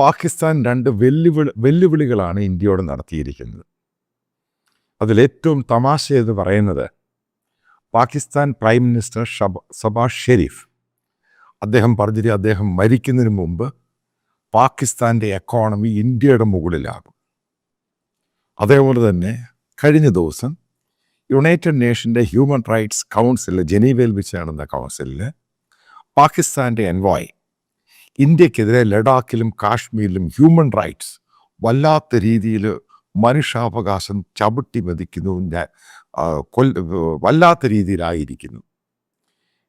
പാകിസ്ഥാൻ രണ്ട് വെല്ലുവിളികളാണ് ഇന്ത്യയോട് നടത്തിയിരിക്കുന്നത്. അതിലേറ്റവും തമാശ എന്ന് പറയുന്നത് പാകിസ്ഥാൻ പ്രൈം മിനിസ്റ്റർ സബാഷ് ഷെരീഫ് അദ്ദേഹം പറഞ്ഞിട്ട് അദ്ദേഹം മരിക്കുന്നതിന് മുമ്പ് പാകിസ്ഥാൻ്റെ എക്കോണമി ഇന്ത്യയുടെ മുകളിലാകും. അതേപോലെ തന്നെ കഴിഞ്ഞ ദിവസം യുണൈറ്റഡ് നേഷൻ്റെ ഹ്യൂമൻ റൈറ്റ്സ് കൗൺസിൽ ജനീവയിൽ വെച്ച് നടന്ന കൗൺസിലിൽ പാകിസ്ഥാൻ്റെ എൻവോയ് ഇന്ത്യക്കെതിരെ ലഡാക്കിലും കാശ്മീരിലും ഹ്യൂമൻ റൈറ്റ്സ് വല്ലാത്ത രീതിയിൽ മനുഷ്യാവകാശം ചവിട്ടി മെതിക്കുന്നു, വല്ലാത്ത രീതിയിലായിരിക്കുന്നു.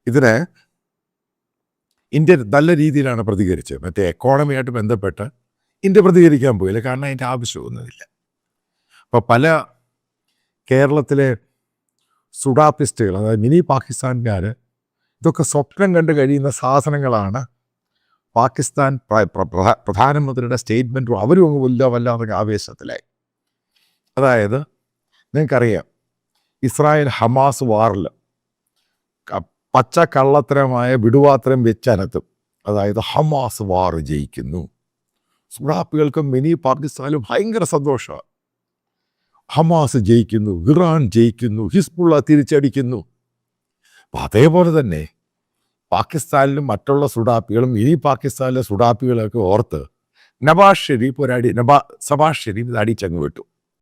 ഇതിന് ഇന്ത്യ നല്ല രീതിയിലാണ് പ്രതികരിച്ചത്. മറ്റേ എക്കോണമിയായിട്ട് ബന്ധപ്പെട്ട് ഇന്ത്യ പ്രതികരിക്കാൻ പോയില്ല, കാരണം അതിൻ്റെ ആവശ്യമൊന്നുമില്ല. അപ്പോൾ പല കേരളത്തിലെ സുഡാപ്പിസ്റ്റുകൾ, അതായത് മിനി പാകിസ്ഥാൻകാർ, ഇതൊക്കെ സ്വപ്നം കണ്ട് കഴിയുന്ന സാധനങ്ങളാണ്. പാകിസ്ഥാൻ പ്രധാനമന്ത്രിയുടെ സ്റ്റേറ്റ്മെൻറ്റും അവരും അങ്ങ് വല്ലാതെ ആവേശത്തിലായി. അതായത് നിങ്ങൾക്കറിയാം, ഇസ്രായേൽ ഹമാസ് വാറിൽ പച്ച കള്ളത്തരമായ വിടുവാത്തരം വെച്ചനത്തും. അതായത് ഹമാസ് വാർ ജയിക്കുന്നു. സുഡാപ്പികൾക്കും മിനി പാകിസ്ഥാനിലും ഭയങ്കര സന്തോഷമാണ്. ഹമാസ് ജയിക്കുന്നു, ഇറാൻ ജയിക്കുന്നു, ഹിസ്ബുള്ള തിരിച്ചടിക്കുന്നു. അപ്പം അതേപോലെ തന്നെ പാകിസ്ഥാനിലും മറ്റുള്ള സുഡാപ്പികളും മിനി പാകിസ്ഥാനിലെ സുഡാപ്പികളൊക്കെ ഓർത്ത് സബാഷ് ഷെരീഫ് ഇത് അടിച്ചങ്ങ് വിട്ടു.